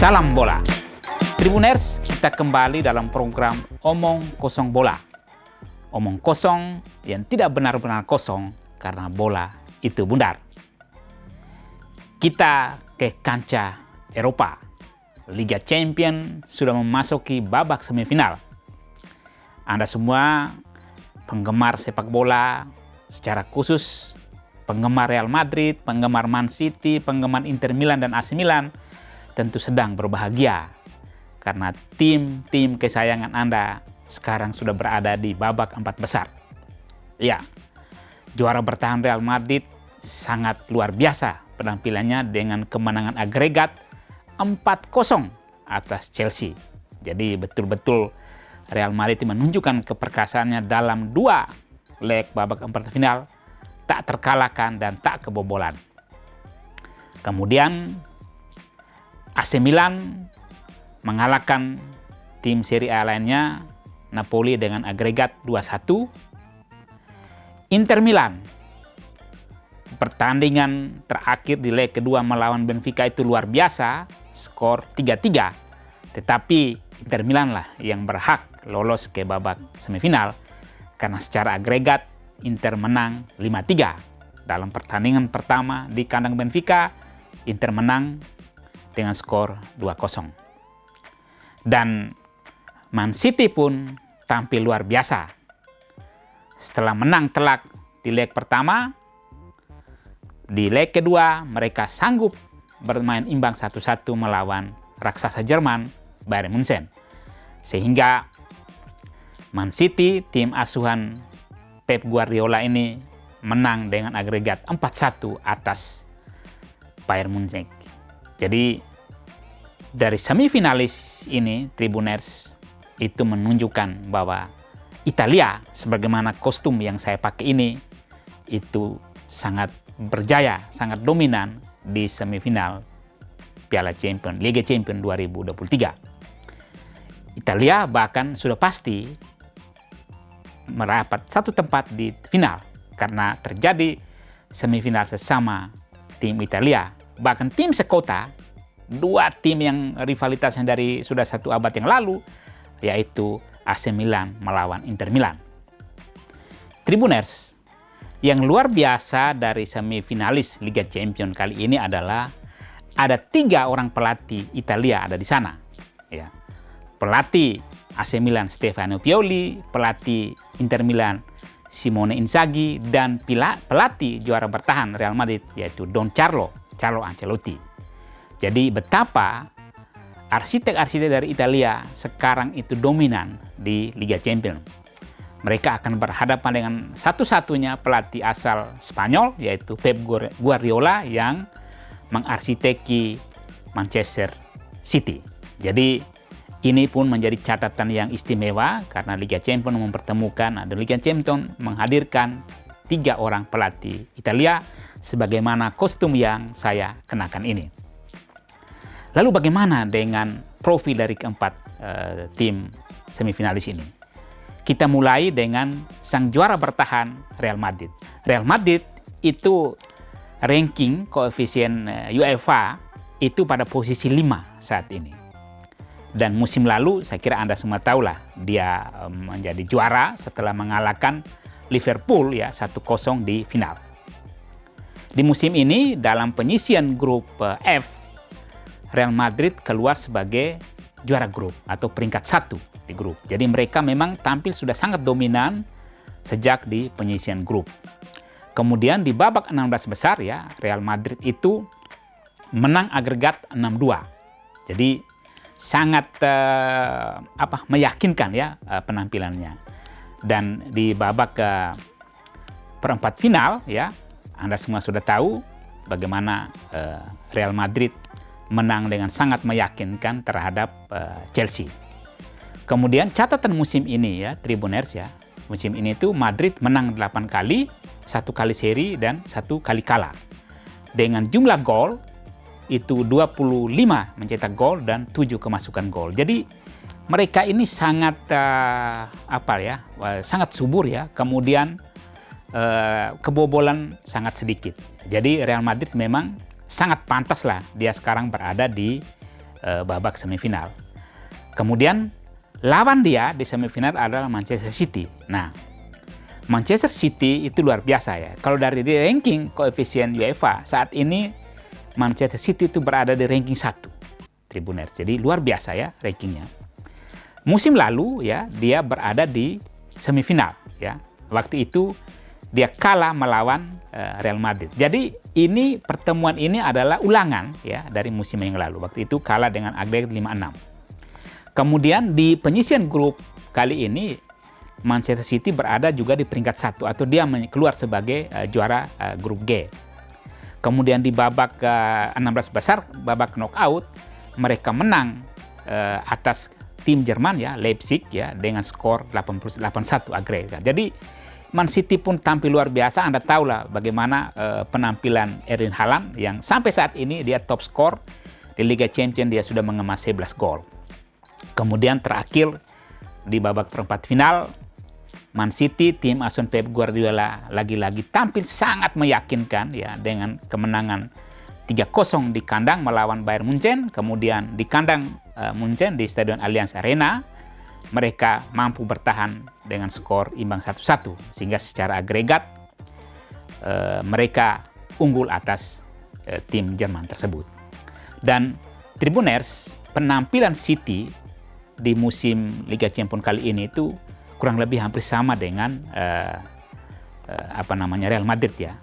Salam bola. Tribuners, kita kembali dalam program Omong Kosong Bola. Omong kosong yang tidak benar-benar kosong karena bola itu bundar. Kita ke kancah Eropa. Liga Champions sudah memasuki babak semifinal. Anda semua penggemar sepak bola, secara khusus penggemar Real Madrid, penggemar Man City, penggemar Inter Milan dan AC Milan, tentu sedang berbahagia karena tim-tim kesayangan Anda sekarang sudah berada di babak 4 besar. Ya, juara bertahan Real Madrid sangat luar biasa penampilannya dengan kemenangan agregat 4-0 atas Chelsea. Jadi betul-betul Real Madrid menunjukkan keperkasaannya dalam 2 leg babak 4 final, tak terkalahkan dan tak kebobolan. Kemudian AC Milan mengalahkan tim Serie A lainnya, Napoli dengan agregat 2-1. Inter Milan, pertandingan terakhir di leg kedua melawan Benfica itu luar biasa, skor 3-3. Tetapi Inter Milan lah yang berhak lolos ke babak semifinal karena secara agregat Inter menang 5-3. Dalam pertandingan pertama di kandang Benfica, Inter menang dengan skor 2-0. Dan Man City pun tampil luar biasa. Setelah menang telak di leg pertama, di leg kedua mereka sanggup bermain imbang 1-1 melawan raksasa Jerman Bayern Munchen. Sehingga Man City, tim asuhan Pep Guardiola ini menang dengan agregat 4-1 atas Bayern Munchen. Jadi dari semifinalis ini, Tribuners, itu menunjukkan bahwa Italia, sebagaimana kostum yang saya pakai ini, itu sangat berjaya, sangat dominan di semifinal Piala Champions, Liga Champions 2023. Italia bahkan sudah pasti merapat satu tempat di final karena terjadi semifinal sesama tim Italia. Bahkan tim sekota, 2 tim yang rivalitasnya dari sudah 1 abad yang lalu, yaitu AC Milan melawan Inter Milan. Tribuners, yang luar biasa dari semifinalis Liga Champions kali ini adalah ada 3 orang pelatih Italia ada di sana. Ya. Pelatih AC Milan Stefano Pioli, pelatih Inter Milan Simone Inzaghi, dan pelatih juara bertahan Real Madrid yaitu Don Carlo Ancelotti. Jadi betapa arsitek-arsitek dari Italia sekarang itu dominan di Liga Champions. Mereka akan berhadapan dengan satu-satunya pelatih asal Spanyol yaitu Pep Guardiola yang mengarsiteki Manchester City. Jadi ini pun menjadi catatan yang istimewa karena Liga Champions mempertemukan atau Liga Champions menghadirkan 3 orang pelatih Italia sebagaimana kostum yang saya kenakan ini. Lalu bagaimana dengan profil dari keempat tim semifinalis ini? Kita mulai dengan sang juara bertahan Real Madrid. Real Madrid itu ranking koefisien UEFA itu pada posisi 5 saat ini. Dan musim lalu saya kira Anda semua tahulah dia menjadi juara setelah mengalahkan Liverpool ya 1-0 di final. Di musim ini dalam penyisian grup F, Real Madrid keluar sebagai juara grup atau peringkat 1 di grup. Jadi mereka memang tampil sudah sangat dominan sejak di penyisian grup. Kemudian di babak 16 besar ya, Real Madrid itu menang agregat 6-2. Jadi sangat meyakinkan ya penampilannya. Dan di babak perempat final ya, Anda semua sudah tahu bagaimana Real Madrid menang dengan sangat meyakinkan terhadap Chelsea. Kemudian catatan musim ini ya, Tribuners ya, musim ini tuh Madrid menang 8 kali, 1 kali seri dan 1 kali kalah. Dengan jumlah gol itu 25 mencetak gol dan 7 kemasukan gol. Jadi mereka ini sangat sangat subur ya. Kemudian kebobolan sangat sedikit. Jadi Real Madrid memang sangat pantas lah dia sekarang berada di babak semifinal. Kemudian lawan dia di semifinal adalah Manchester City. Nah, Manchester City itu luar biasa ya. Kalau dari ranking koefisien UEFA saat ini Manchester City itu berada di ranking 1 Tribuners. Jadi luar biasa ya rankingnya. Musim lalu ya dia berada di semifinal ya. Waktu itu dia kalah melawan Real Madrid. Jadi ini pertemuan ini adalah ulangan ya dari musim yang lalu. Waktu itu kalah dengan agregat 5-6. Kemudian di penyisian grup kali ini Manchester City berada juga di peringkat 1 atau dia keluar sebagai juara grup G. Kemudian di babak 16 besar, babak knockout, mereka menang atas tim Jerman ya, Leipzig ya dengan skor 81 agregat. Jadi Man City pun tampil luar biasa. Anda tahulah bagaimana penampilan Erling Haaland yang sampai saat ini dia top skor di Liga Champions, dia sudah mengemas 11 gol. Kemudian terakhir di babak perempat final, Man City, tim asuhan Pep Guardiola lagi-lagi tampil sangat meyakinkan ya dengan kemenangan 3-0 di kandang melawan Bayern Munchen. Kemudian di kandang Munchen di Stadion Allianz Arena mereka mampu bertahan dengan skor imbang 1-1 sehingga secara agregat mereka unggul atas tim Jerman tersebut. Dan Tribuners, penampilan City di musim Liga Champions kali ini itu kurang lebih hampir sama dengan Real Madrid ya.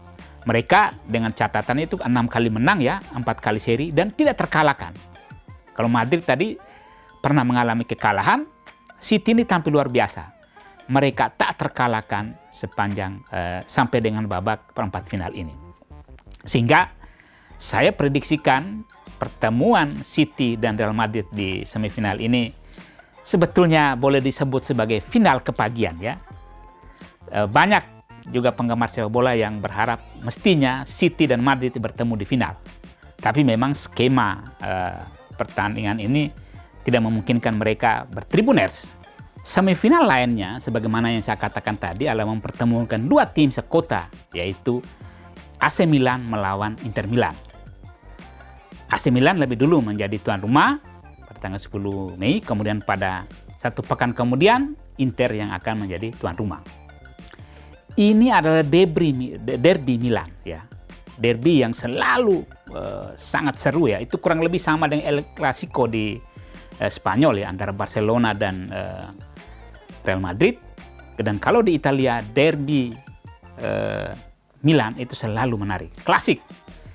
Mereka dengan catatan itu 6 kali menang ya, 4 kali seri dan tidak terkalahkan. Kalau Madrid tadi pernah mengalami kekalahan, City ini tampil luar biasa. Mereka tak terkalahkan sepanjang sampai dengan babak perempat final ini. Sehingga saya prediksikan pertemuan City dan Real Madrid di semifinal ini sebetulnya boleh disebut sebagai final kepagian ya. Banyak juga penggemar sepak bola yang berharap mestinya City dan Madrid bertemu di final. Tapi memang skema pertandingan ini tidak memungkinkan mereka bertribuners. Semifinal lainnya, sebagaimana yang saya katakan tadi, adalah mempertemukan dua tim sekota, yaitu AC Milan melawan Inter Milan. AC Milan lebih dulu menjadi tuan rumah pada tanggal 10 Mei, kemudian pada satu pekan kemudian Inter yang akan menjadi tuan rumah. Ini adalah derby Milan ya. Derby yang selalu sangat seru ya. Itu kurang lebih sama dengan El Clasico di Spanyol ya, antara Barcelona dan Real Madrid. Dan kalau di Italia, derby Milan itu selalu menarik, klasik.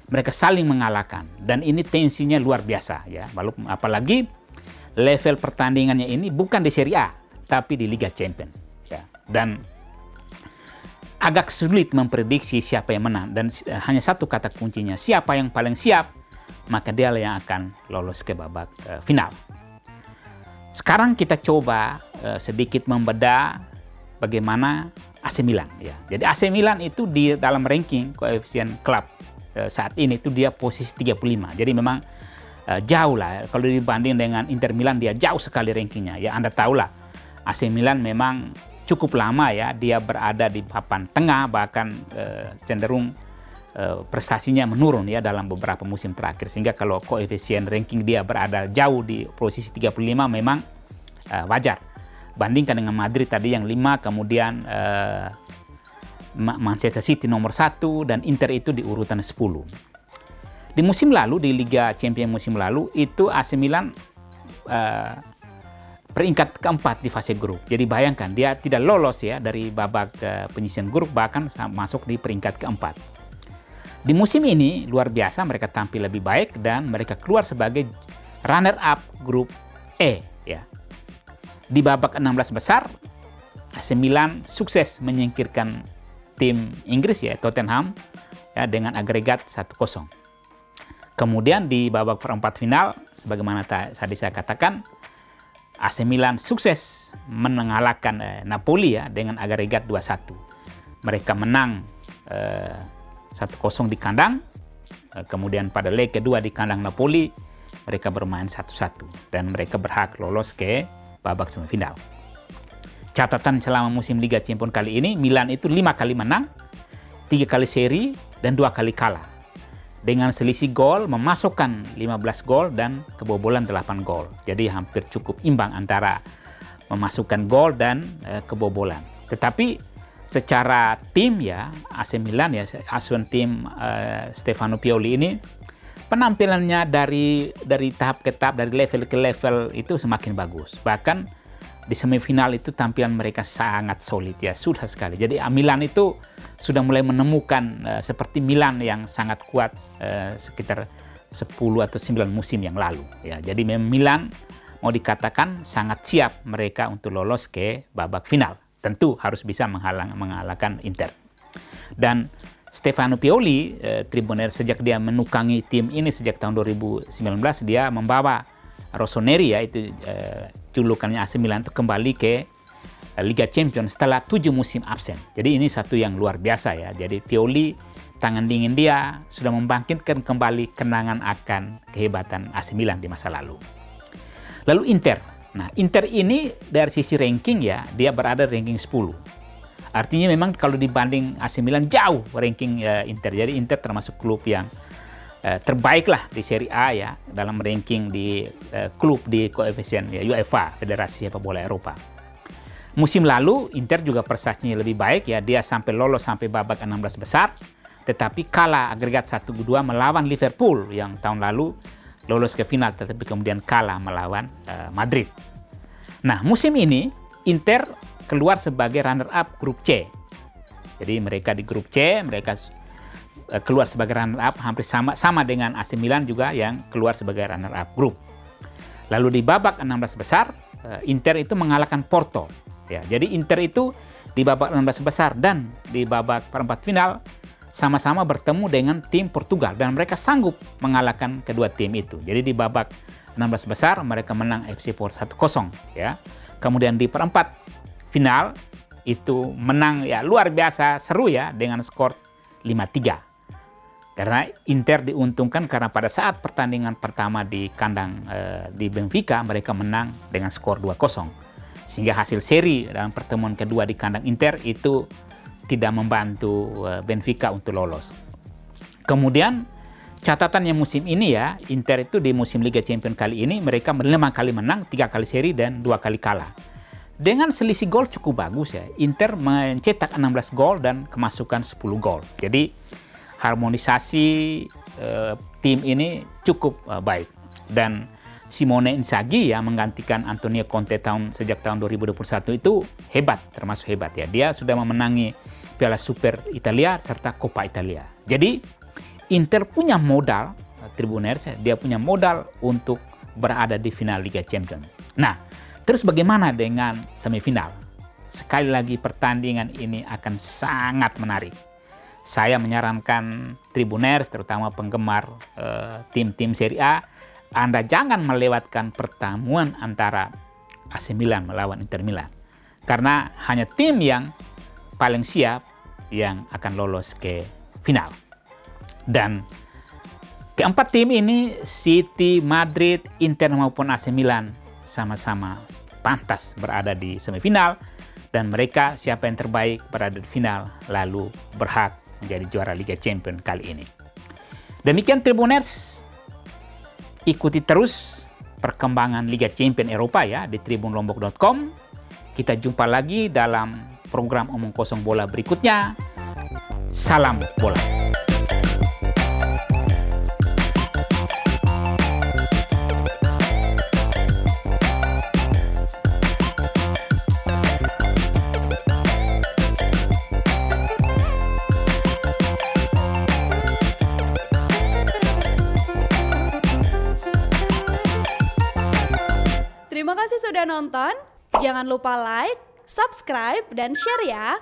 Mereka saling mengalahkan dan ini tensinya luar biasa ya. Apalagi level pertandingannya ini bukan di Serie A tapi di Liga Champions ya. Dan agak sulit memprediksi siapa yang menang dan hanya satu kata kuncinya, siapa yang paling siap maka dia yang akan lolos ke babak final. Sekarang kita coba sedikit membedah bagaimana AC Milan ya. Jadi AC Milan itu di dalam ranking koefisien klub saat ini itu dia posisi 35. Jadi memang jauh lah kalau dibanding dengan Inter Milan, dia jauh sekali rankingnya ya. Anda tahu lah AC Milan memang cukup lama ya dia berada di papan tengah, bahkan cenderung prestasinya menurun ya dalam beberapa musim terakhir, sehingga kalau koefisien ranking dia berada jauh di posisi 35 memang wajar. Bandingkan dengan Madrid tadi yang 5, kemudian Manchester City nomor 1 dan Inter itu di urutan 10. Di musim lalu, di Liga Champions musim lalu itu AC Milan peringkat keempat di fase grup. Jadi bayangkan dia tidak lolos ya dari babak penyisian grup, bahkan masuk di peringkat keempat. Di musim ini luar biasa, mereka tampil lebih baik dan mereka keluar sebagai runner up grup E ya. Di babak 16 besar AC Milan sukses menyingkirkan tim Inggris ya Tottenham ya dengan agregat 1-0. Kemudian di babak perempat final sebagaimana tadi saya katakan, AC Milan sukses mengalahkan Napoli ya dengan agregat 2-1. Mereka menang 1-0 di kandang. Kemudian pada leg kedua di kandang Napoli mereka bermain 1-1 dan mereka berhak lolos ke babak semifinal. Catatan selama musim Liga Champions kali ini, Milan itu 5 kali menang, 3 kali seri dan 2 kali kalah. dengan selisih gol memasukkan 15 gol dan kebobolan 8 gol. Jadi hampir cukup imbang antara memasukkan gol dan kebobolan. Tetapi secara tim ya, AC Milan ya, asuhan tim Stefano Pioli ini, penampilannya dari tahap ke tahap, dari level ke level itu semakin bagus. Bahkan di semifinal itu tampilan mereka sangat solid ya, susah sekali. Jadi Milan itu sudah mulai menemukan seperti Milan yang sangat kuat sekitar 10 atau 9 musim yang lalu ya. Jadi memang Milan mau dikatakan sangat siap mereka untuk lolos ke babak final. Tentu harus bisa mengalahkan Inter. Dan Stefano Pioli, Tribuner, sejak dia menukangi tim ini sejak tahun 2019, dia membawa Rossoneri ya, itu julukannya AC Milan, itu kembali ke Liga Champions setelah 7 musim absen. Jadi ini satu yang luar biasa ya. Jadi Pioli, tangan dingin dia sudah membangkitkan kembali kenangan akan kehebatan AC Milan di masa lalu. Lalu Inter. Nah, Inter ini dari sisi ranking ya, dia berada di ranking 10. Artinya memang kalau dibanding AC Milan jauh ranking Inter. Jadi Inter termasuk klub yang terbaik lah di Serie A ya, dalam ranking di klub di koefisien ya, UEFA, Federasi Sepak Bola Eropa. Musim lalu Inter juga prestasinya lebih baik ya, dia sampai lolos sampai babak 16 besar, tetapi kalah agregat 1-2 melawan Liverpool yang tahun lalu lolos ke final, tetapi kemudian kalah melawan Madrid. Nah, musim ini Inter keluar sebagai runner-up grup C. Jadi mereka di grup C, mereka keluar sebagai runner-up hampir sama dengan AC Milan juga yang keluar sebagai runner-up grup. Lalu di babak 16 besar, Inter itu mengalahkan Porto. Ya, jadi Inter itu di babak 16 besar dan di babak perempat final sama-sama bertemu dengan tim Portugal dan mereka sanggup mengalahkan kedua tim itu. Jadi di babak 16 besar mereka menang FC Porto 1-0 ya. Kemudian di perempat final itu menang ya luar biasa seru ya dengan skor 5-3. Karena Inter diuntungkan karena pada saat pertandingan pertama di kandang di Benfica mereka menang dengan skor 2-0. Sehingga hasil seri dalam pertemuan kedua di kandang Inter itu tidak membantu Benfica untuk lolos. Kemudian catatannya musim ini ya, Inter itu di musim Liga Champions kali ini mereka 5 kali menang, 3 kali seri dan 2 kali kalah. Dengan selisih gol cukup bagus ya, Inter mencetak 16 gol dan kemasukan 10 gol. Jadi harmonisasi tim ini cukup baik. Dan Simone Inzaghi yang menggantikan Antonio Conte sejak tahun 2021 itu hebat, termasuk hebat ya. Dia sudah memenangi Piala Super Italia serta Coppa Italia. Jadi Inter punya modal, Tribuners, dia punya modal untuk berada di final Liga Champions. Nah, terus bagaimana dengan semifinal? Sekali lagi pertandingan ini akan sangat menarik. Saya menyarankan Tribuners, terutama penggemar tim-tim Serie A, Anda jangan melewatkan pertemuan antara AC Milan melawan Inter Milan. Karena hanya tim yang paling siap yang akan lolos ke final. Dan keempat tim ini, City, Madrid, Inter maupun AC Milan, sama-sama pantas berada di semifinal. Dan mereka siapa yang terbaik berada di final lalu berhak menjadi juara Liga Champions kali ini. Demikian Tribuners. Ikuti terus perkembangan Liga Champions Eropa ya di tribunlombok.com. Kita jumpa lagi dalam program Omong Kosong Bola berikutnya. Salam bola. Terima kasih sudah nonton. Jangan lupa like, subscribe, dan share ya.